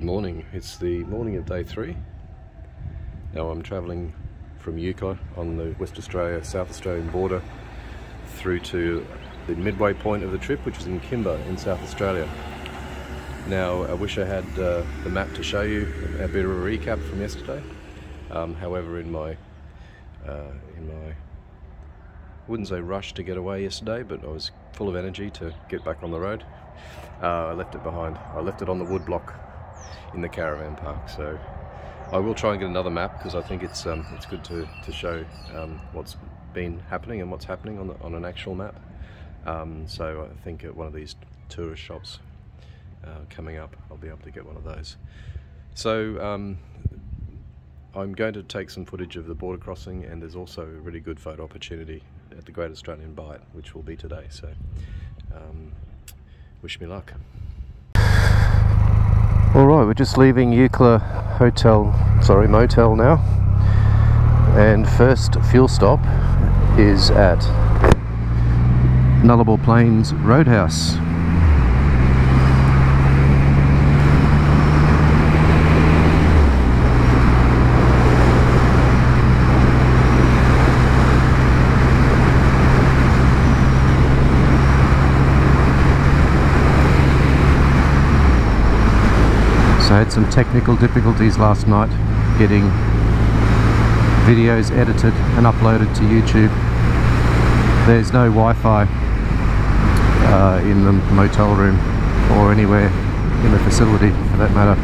Good morning. It's the morning of day 3. Now I'm travelling from Eucla on the West Australia, South Australian border through to the midway point of the trip, which is in Kimber in South Australia. Now I wish I had the map to show you a bit of a recap from yesterday. However, in my I wouldn't say rush to get away yesterday, but I was full of energy to get back on the road. I left it behind. I left it on the wood block in the caravan park. So I will try and get another map, because I think it's good to show what's been happening and what's happening on an actual map. So I think at one of these tourist shops coming up, I'll be able to get one of those. So I'm going to take some footage of the border crossing, and there's also a really good photo opportunity at the Great Australian Bight, which will be today. So wish me luck. Alright, we're just leaving Eucla motel now, and first fuel stop is at Nullarbor Plains Roadhouse. I had some technical difficulties last night getting videos edited and uploaded to YouTube. There's no Wi-Fi in the motel room or anywhere in the facility for that matter.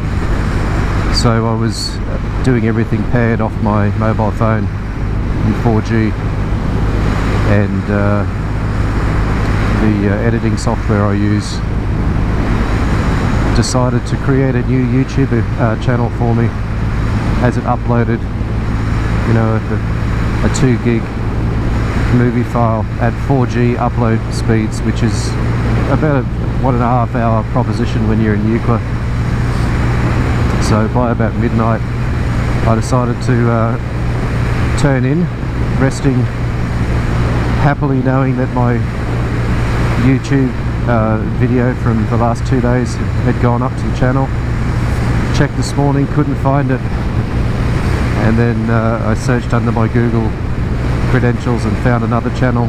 So I was doing everything paired off my mobile phone in 4G, and the editing software I use decided to create a new YouTube channel for me as it uploaded, you know, a 2 gig movie file at 4G upload speeds, which is about a 1.5 hour proposition when you're in Eucla. So by about midnight I decided to turn in, resting happily knowing that my YouTube video from the last 2 days had gone up to the channel. Checked this morning, couldn't find it, and then I searched under my Google credentials and found another channel.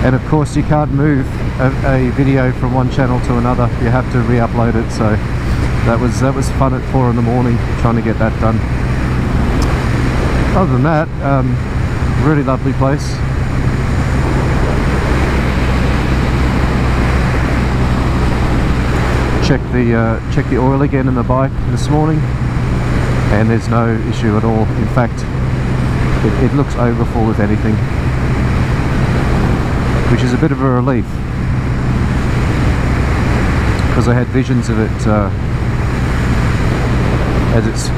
And of course you can't move a video from one channel to another, you have to re-upload it. So that was fun at 4 in the morning trying to get that done. Other than that, really lovely place. Check the oil again in the bike this morning, and there's no issue at all. In fact, it looks overfull if anything, which is a bit of a relief, because I had visions of it as it's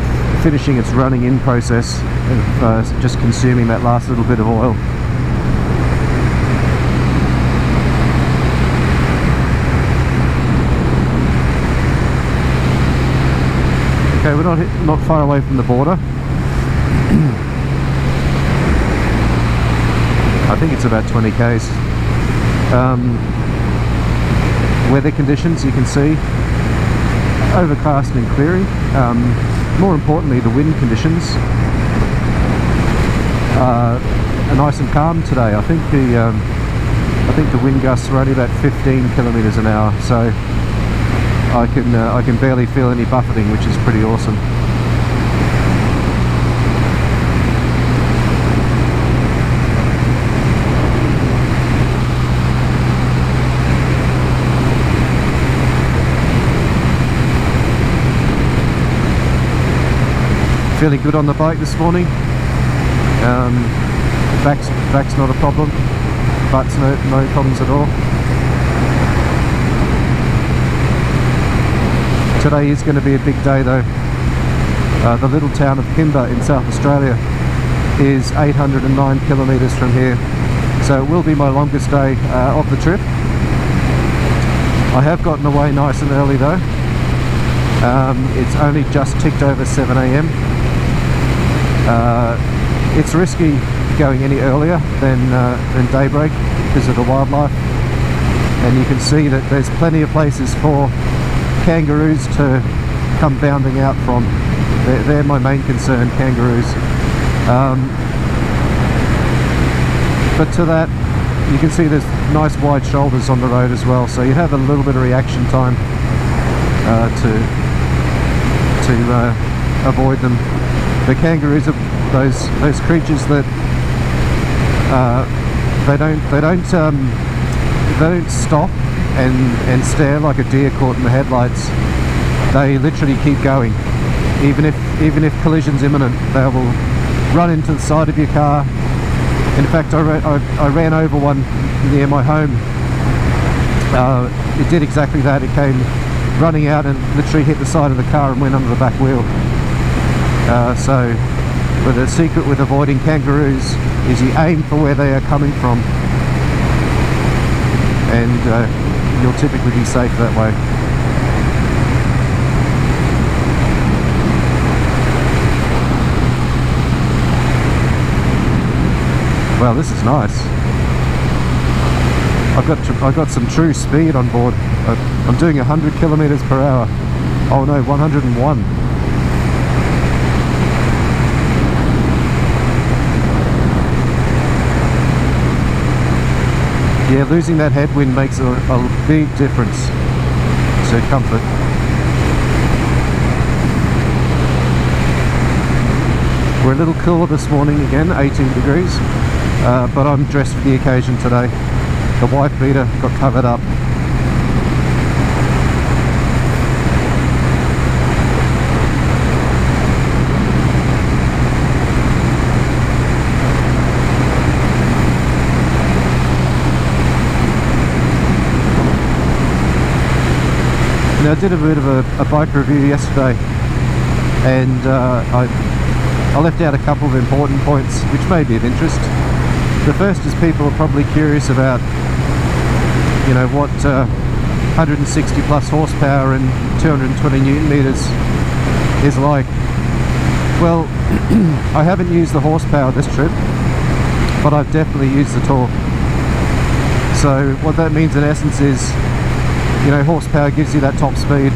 finishing its running in process of just consuming that last little bit of oil. Okay, we're not far away from the border. I think it's about 20 k's. Weather conditions, you can see, overcast and clearing. More importantly, the wind conditions are nice and calm today. I think the wind gusts are only about 15 kilometers an hour, so I can barely feel any buffeting, which is pretty awesome. Feeling good on the bike this morning. Back's not a problem, butt's no problems at all. Today is going to be a big day though. The little town of Kimber in South Australia is 809 kilometres from here, so it will be my longest day of the trip. I have gotten away nice and early though. It's only just ticked over 7 AM. It's risky going any earlier than daybreak because of the wildlife, and you can see that there's plenty of places for kangaroos to come bounding out from. They're my main concern, kangaroos. But to that, you can see there's nice wide shoulders on the road as well, so you have a little bit of reaction time to avoid them. The kangaroos are those creatures that they don't stop and stare like a deer caught in the headlights. They literally keep going. Even if collision's imminent, they will run into the side of your car. In fact, I ran over one near my home. It did exactly that. It came running out and literally hit the side of the car and went under the back wheel. But the secret with avoiding kangaroos is you aim for where they are coming from, and you'll typically be safe that way. Well, this is nice. I've got some true speed on board. I'm doing 100 kilometers per hour. Oh no, 101. Yeah, losing that headwind makes a big difference to comfort. We're a little cooler this morning again, 18 degrees, but I'm dressed for the occasion today. The wife beater got covered up. Now, I did a bit of a bike review yesterday, and I left out a couple of important points which may be of interest. The first is people are probably curious about, you know, what 160 plus horsepower and 220 newton meters is like. Well, I haven't used the horsepower this trip, but I've definitely used the torque. So what that means in essence is, you know, horsepower gives you that top speed,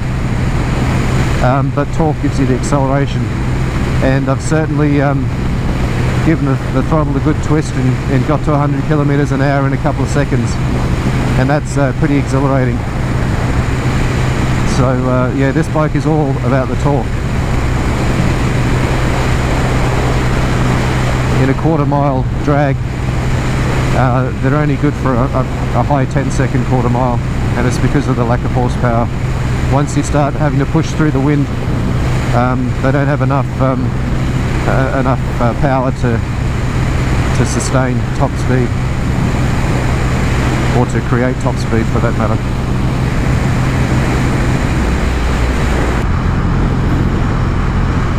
but torque gives you the acceleration. And I've certainly given the throttle a good twist and got to 100 kilometers an hour in a couple of seconds, and that's pretty exhilarating. So yeah, this bike is all about the torque. In a quarter-mile drag, they're only good for a high 10-second quarter-mile, and it's because of the lack of horsepower. Once you start having to push through the wind, they don't have enough power to sustain top speed, or to create top speed for that matter.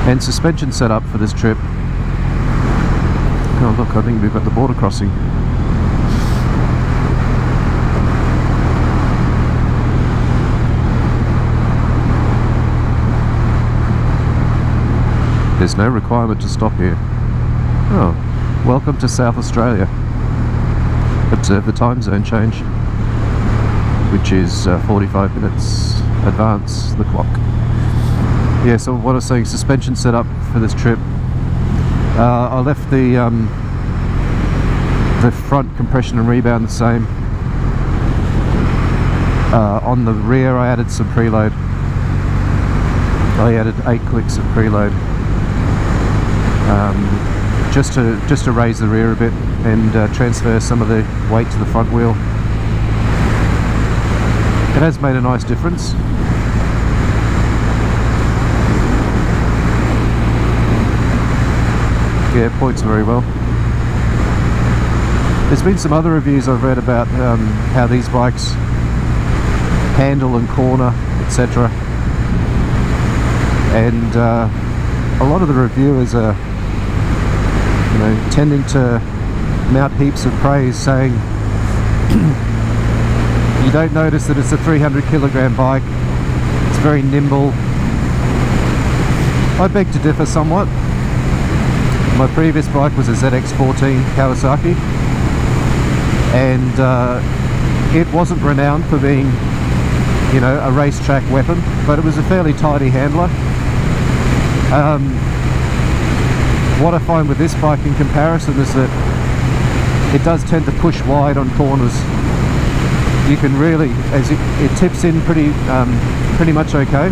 And suspension setup for this trip. Oh look, I think we've got the border crossing. There's no requirement to stop here. Oh, welcome to South Australia. Observe the time zone change, which is 45 minutes advance the clock. Yeah, so what I was saying, suspension setup for this trip. I left the front compression and rebound the same. On the rear I added some preload. I added 8 clicks of preload. Just to raise the rear a bit and transfer some of the weight to the front wheel. It has made a nice difference. Yeah, it points very well. There's been some other reviews I've read about how these bikes handle and corner, etc. And a lot of the reviewers are, you know, tending to mount heaps of praise, saying you don't notice that it's a 300 kilogram bike, it's very nimble. I beg to differ somewhat. My previous bike was a ZX14 Kawasaki, and it wasn't renowned for being you know, a racetrack weapon, but it was a fairly tidy handler. What I find with this bike in comparison is that it does tend to push wide on corners. You can really, as it tips in pretty much okay,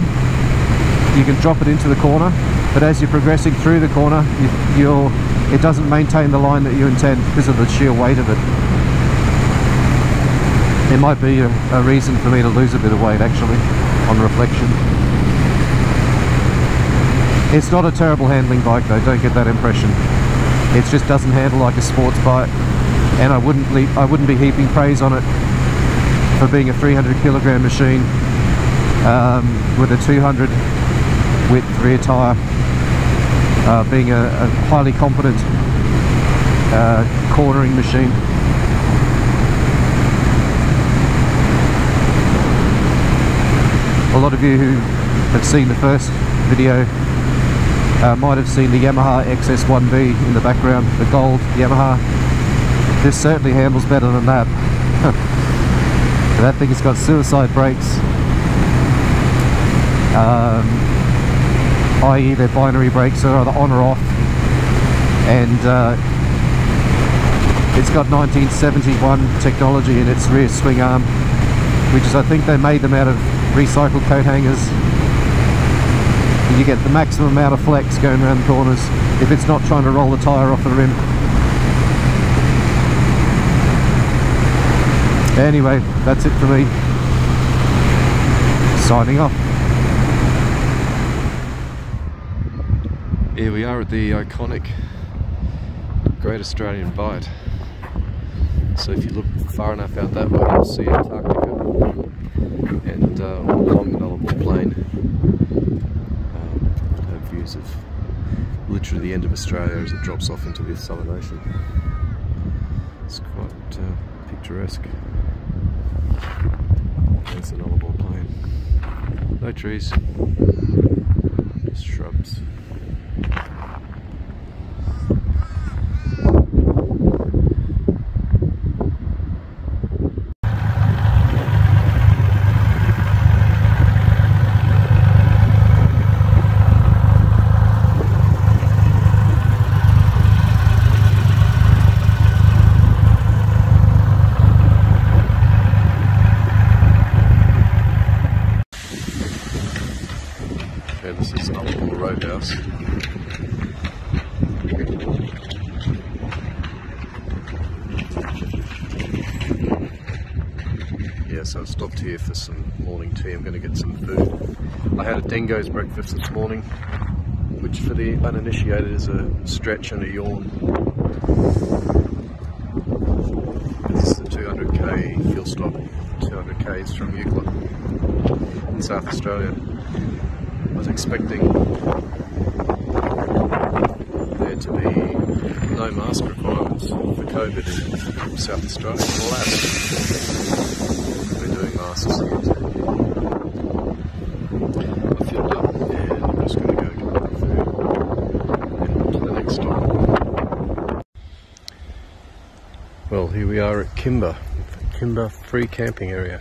you can drop it into the corner, but as you're progressing through the corner, it doesn't maintain the line that you intend because of the sheer weight of it. There might be a reason for me to lose a bit of weight actually, on reflection. It's not a terrible handling bike though, don't get that impression. It just doesn't handle like a sports bike, and I wouldn't be heaping praise on it for being a 300 kilogram machine with a 200 width rear tyre, being a highly competent cornering machine. A lot of you who have seen the first video might have seen the Yamaha XS1B in the background, the gold Yamaha. This certainly handles better than that. That thing has got suicide brakes, i.e. they're binary brakes, so either on or off, and it's got 1971 technology in its rear swing arm, which is, I think they made them out of recycled coat hangers. You get the maximum amount of flex going around the corners if it's not trying to roll the tyre off the rim. Anyway, that's it for me. Signing off. Here we are at the iconic Great Australian Bight. So if you look far enough out that way, you'll see Antarctica and along the Nullarbor Plain. Views of literally the end of Australia as it drops off into the Southern Ocean. It's quite picturesque. There's the Nullarbor Plain. No trees, just shrubs. This is Nullarbor Roadhouse. Yeah, so I stopped here for some morning tea. I'm going to get some food. I had a dingo's breakfast this morning, which for the uninitiated is a stretch and a yawn. This is the 200k fuel stop, 200k's from Eucla in South Australia. I was expecting there to be no mask requirements for COVID in South Australia. Alas, we're doing masks here too. I filled up and I'm just going to go get my food and on to the next stop. Well, here we are at Kimber free camping area.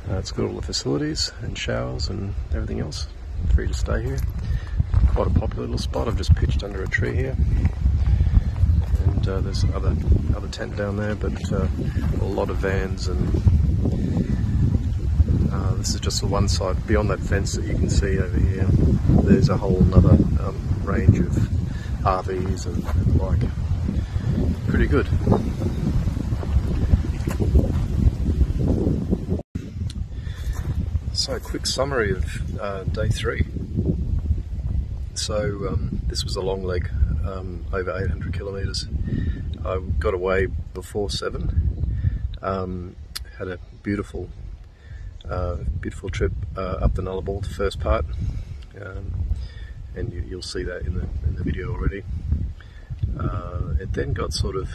It's got all the facilities and showers and everything else. Free to stay here. Quite a popular little spot. I've just pitched under a tree here, and there's other tent down there, but a lot of vans, and this is just the one side. Beyond that fence that you can see over here, there's a whole other range of RVs and the like. Pretty good. So a quick summary of day 3. So this was a long leg, over 800 kilometres. I got away before 7. Had a beautiful trip up the Nullarbor, the first part, and you'll see that in the video already. It then got sort of,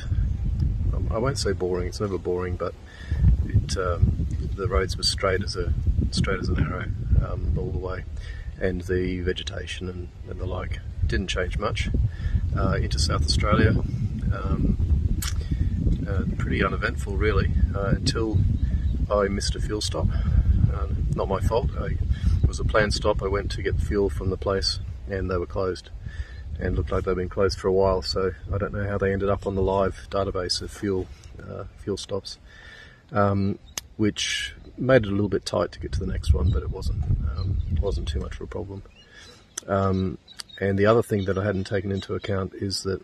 I won't say boring. It's never boring, but the roads were straight as an arrow all the way, and the vegetation and the like didn't change much. Into South Australia, pretty uneventful really, until I missed a fuel stop. not my fault. It was a planned stop. I went to get fuel from the place and they were closed, and looked like they've been closed for a while, so I don't know how they ended up on the live database of fuel stops, which made it a little bit tight to get to the next one, but it wasn't too much of a problem. And the other thing that I hadn't taken into account is that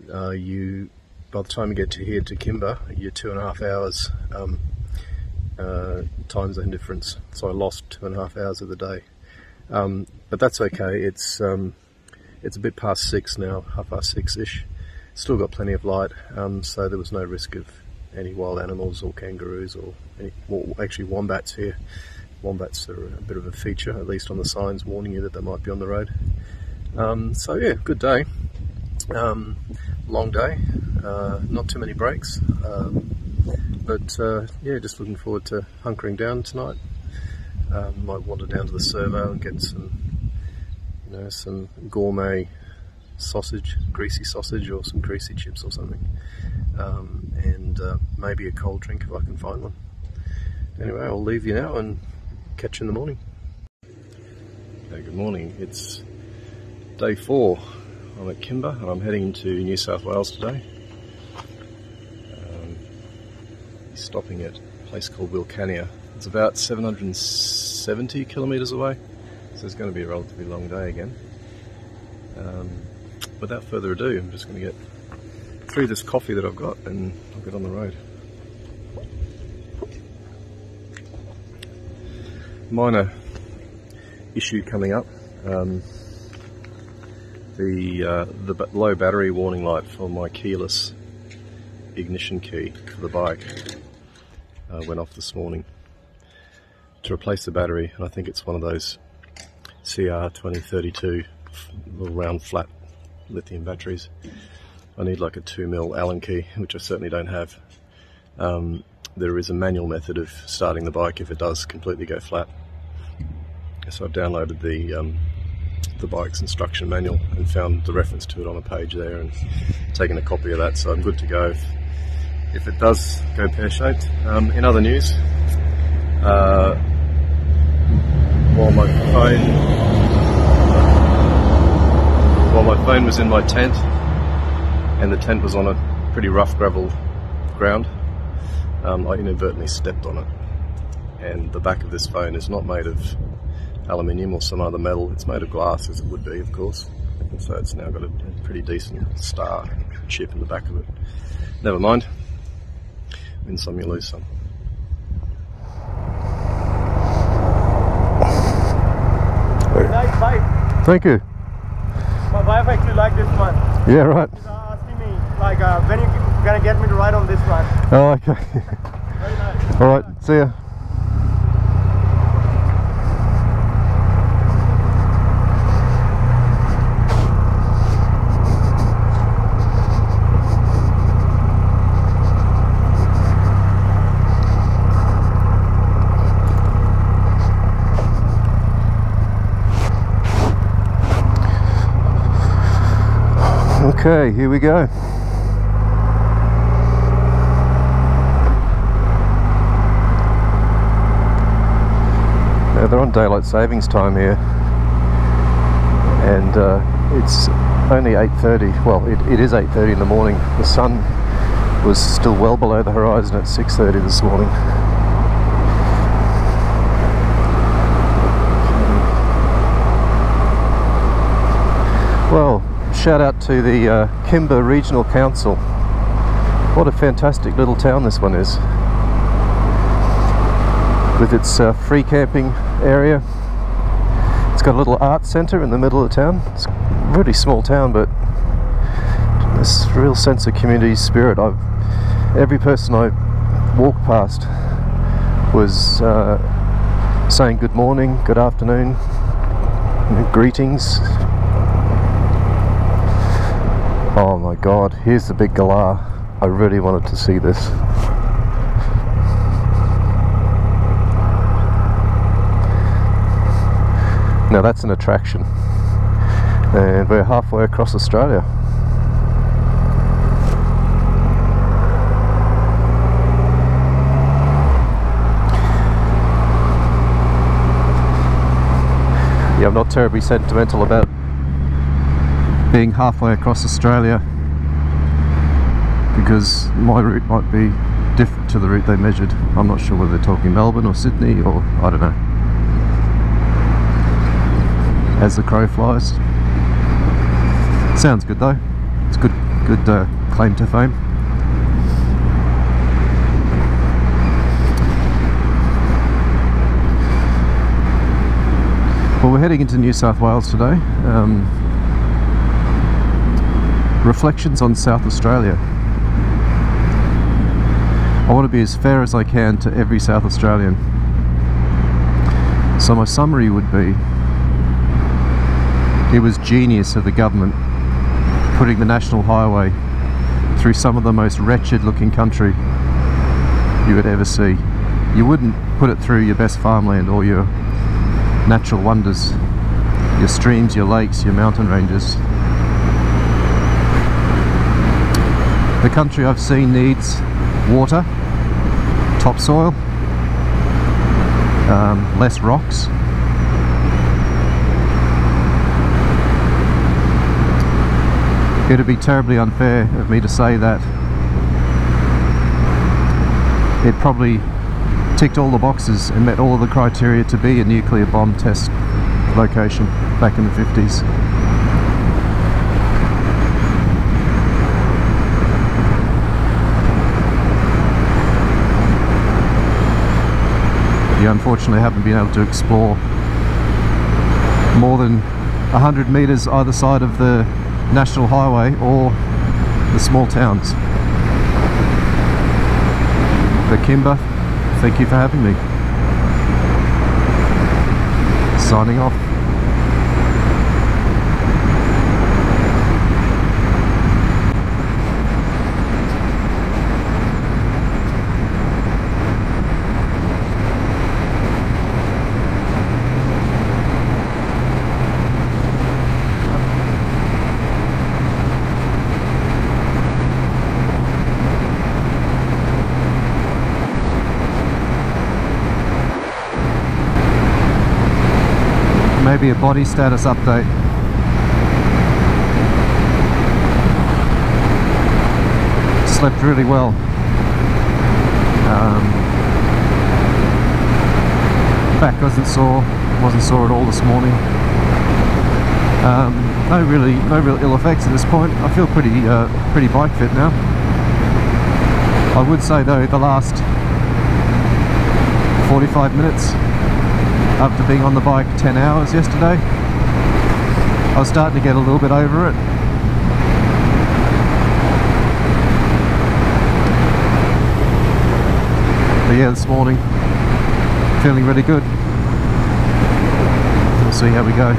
by the time you get here to Kimber, you're 2.5 hours time zone difference, so I lost 2.5 hours of the day. But that's okay. It's a bit past 6 now, 6:30ish. Still got plenty of light, so there was no risk of any wild animals or kangaroos or actually wombats here. Wombats are a bit of a feature, at least on the signs warning you that they might be on the road. So yeah, good day. Long day, not too many breaks, but yeah, just looking forward to hunkering down tonight. Might wander down to the servo and get some gourmet sausage, greasy sausage, or some greasy chips or something, and maybe a cold drink if I can find one. Anyway, I'll leave you now and catch you in the morning. Okay, good morning. It's day 4. I'm at Kimber and I'm heading to New South Wales today. Stopping at a place called Wilcannia. It's about 770 kilometres away, so it's going to be a relatively long day again. Without further ado, I'm just going to get through this coffee that I've got and I'll get on the road. Minor issue coming up. The low battery warning light for my keyless ignition key for the bike went off this morning. To replace the battery, and I think it's one of those CR2032 little round flat lithium batteries, I need like a 2mm Allen key, which I certainly don't have. There is a manual method of starting the bike if it does completely go flat. So I've downloaded the bike's instruction manual and found the reference to it on a page there and taken a copy of that, so I'm good to go if it does go pear-shaped. In other news, while my phone was in my tent, and the tent was on a pretty rough gravel ground, I inadvertently stepped on it, and the back of this phone is not made of aluminium or some other metal. It's made of glass, as it would be, of course, and so it's now got a pretty decent star chip in the back of it. Never mind, win some you lose some. Nice bike. Thank you. My wife actually liked this one. Yeah, right. She's asking me like when you gonna get me to ride on this one. Oh, okay. Very nice. All right, see ya. Okay, here we go. Now they're on daylight savings time here, and it's only 8:30. Well, it is 8:30 in the morning. The sun was still well below the horizon at 6:30 this morning. Well, shout out to the Kimber Regional Council. What a fantastic little town this one is, with its free camping area. It's got a little art centre in the middle of the town. It's a really small town, but this real sense of community spirit. Every person I walked past was saying good morning, good afternoon, greetings. Oh my god, here's the big galah. I really wanted to see this. Now that's an attraction, and we're halfway across Australia. Yeah, I'm not terribly sentimental about being halfway across Australia, because my route might be different to the route they measured. I'm not sure whether they're talking Melbourne or Sydney, or I don't know. As the crow flies. Sounds good though. It's good claim to fame. Well, we're heading into New South Wales today. Reflections on South Australia. I want to be as fair as I can to every South Australian. So my summary would be, it was genius of the government putting the National Highway through some of the most wretched looking country you would ever see. You wouldn't put it through your best farmland or your natural wonders, your streams, your lakes, your mountain ranges. The country I've seen needs water, topsoil, less rocks. It would be terribly unfair of me to say that it probably ticked all the boxes and met all of the criteria to be a nuclear bomb test location back in the 50s. You unfortunately haven't been able to explore more than 100 metres either side of the National Highway or the small towns. But Kimber, thank you for having me. Signing off. Maybe a body status update. Slept really well. Back wasn't sore at all this morning. No real ill effects at this point. I feel pretty bike fit now. I would say though, the last 45 minutes after being on the bike 10 hours yesterday, I was starting to get a little bit over it. But yeah, this morning, feeling really good. We'll see how we go.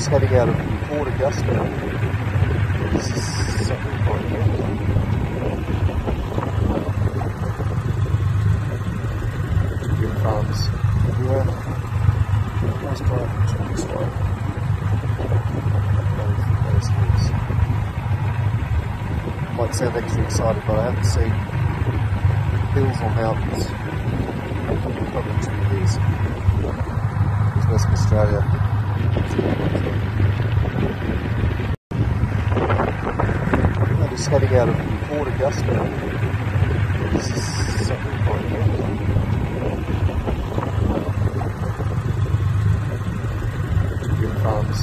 Heading out of Port Augusta. This is something quite good. Wind farms everywhere. Nice drive this way. Might sound extra excited, but I haven't seen hills or mountains probably 2 years. It's Western Australia. I'm just heading out of Port Augusta. This is something quite good. Wind farms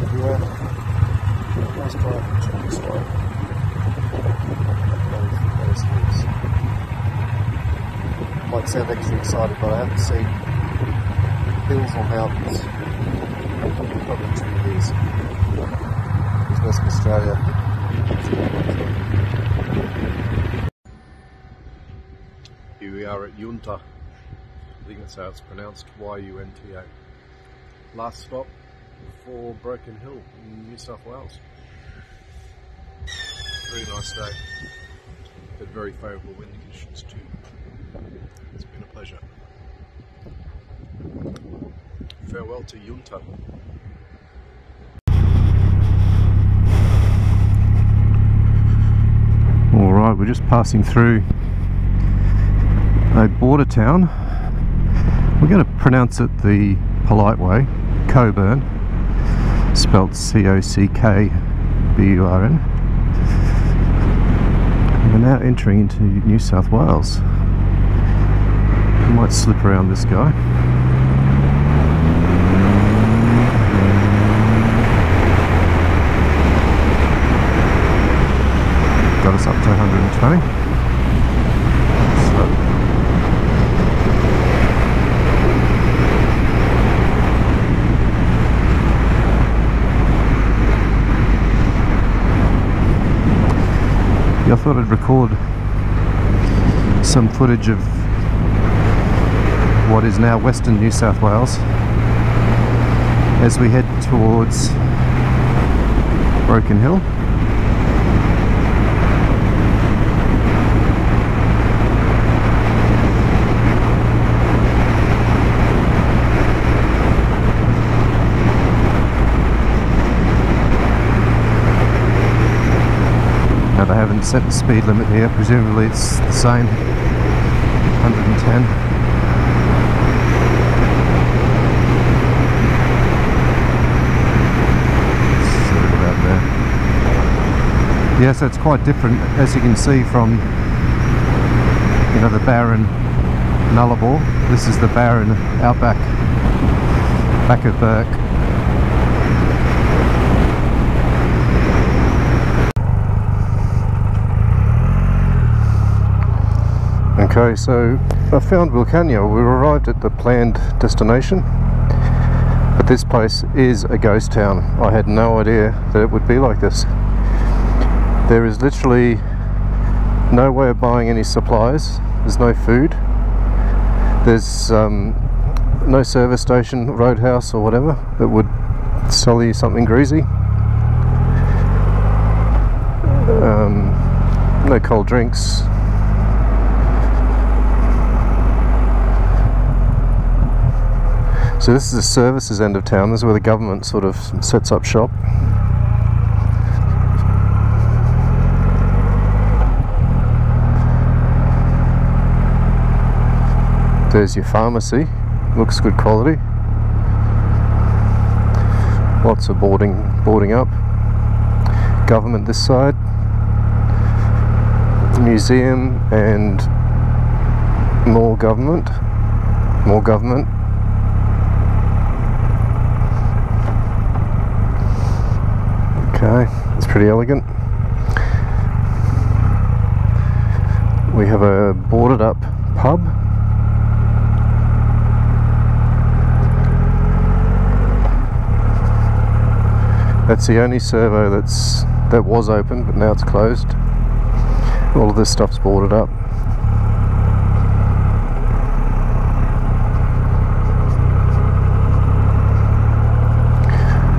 everywhere. Nice drive this way. Might sound extra excited, but I haven't seen hills or mountains probably 2 years. It's Western Australia. Here we are at Yunta. I think that's how it's pronounced, Y-U-N-T-A. Last stop before Broken Hill in New South Wales. Very nice day, but very favourable wind conditions too. It's been a pleasure. Farewell to Yunta. Alright, we're just passing through a border town. We're going to pronounce it the polite way, Cockburn, spelt C-O-C-K-B-U-R-N. We're now entering into New South Wales. We might slip around this guy. Got us up to 120. I thought I'd record some footage of what is now Western New South Wales as we head towards Broken Hill. Now they haven't set the speed limit here, presumably it's the same, 110. Sort of about there. Yeah, so it's quite different, as you can see from, you know, the barren Nullarbor. This is the barren outback, back of Burke. Okay, so I found Wilcannia. We arrived at the planned destination, but this place is a ghost town. I had no idea that it would be like this. There is literally no way of buying any supplies. There's no food. There's no service station, roadhouse or whatever that would sell you something greasy. No cold drinks. So this is the services end of town. This is where the government sort of sets up shop. There's your pharmacy. Looks good quality. Lots of boarding up. Government this side. Museum and more government. More government. Okay, it's pretty elegant. We have a boarded up pub. That's the only servo that was open, but now it's closed. All of this stuff's boarded up.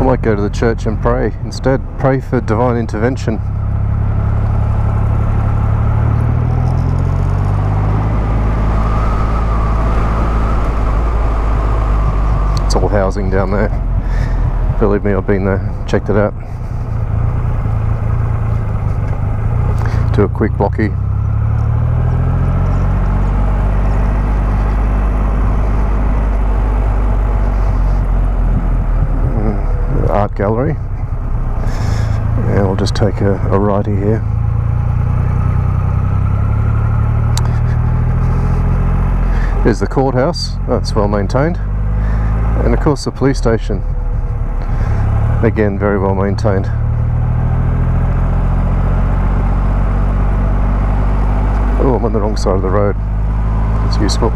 I might go to the church and pray instead. Pray for divine intervention. It's all housing down there. Believe me, I've been there, checked it out. Do a quick blocky. Art gallery, and we'll just take a righty here. There's the courthouse, that's well maintained, and of course the police station, again very well maintained. Oh, I'm on the wrong side of the road. It's useful.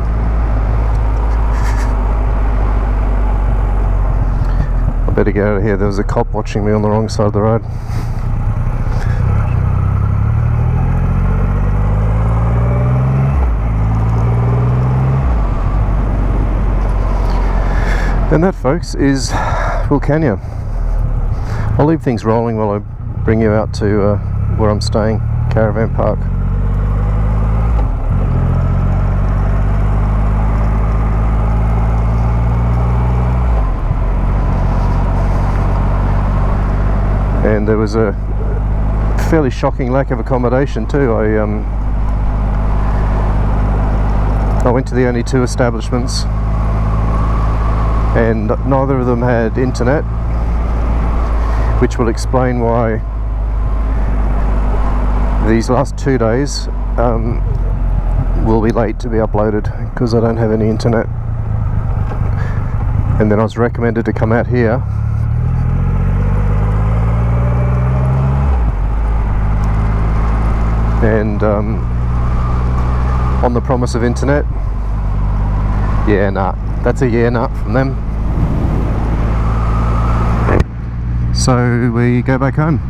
I better get out of here. There was a cop watching me on the wrong side of the road. And that, folks, is Wilcannia. I'll leave things rolling while I bring you out to where I'm staying, Caravan Park. And there was a fairly shocking lack of accommodation too. I went to the only 2 establishments, and neither of them had internet, which will explain why these last 2 days will be late to be uploaded, because I don't have any internet. And then I was recommended to come out here, and on the promise of internet, yeah, nah, that's a yeah, nah from them. So we go back home.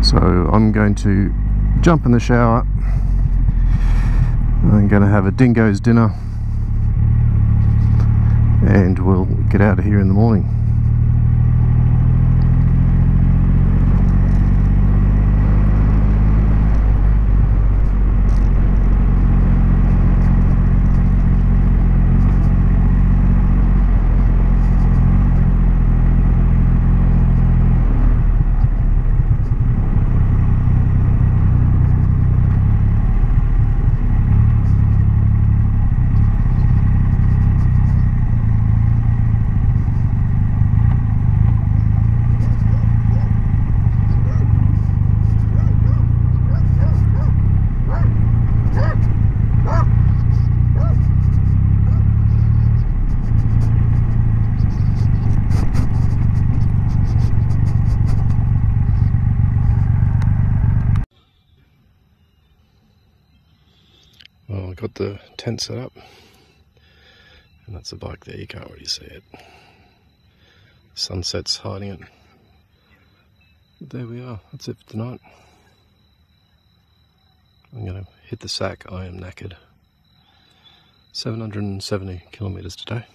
So I'm going to jump in the shower. I'm going to have a dingo's dinner, and we'll get out of here in the morning. Well, I got the tent set up, and that's the bike there. You can't really see it. Sunset's hiding it. But there we are. That's it for tonight. I'm going to hit the sack. I am knackered. 770 kilometres today.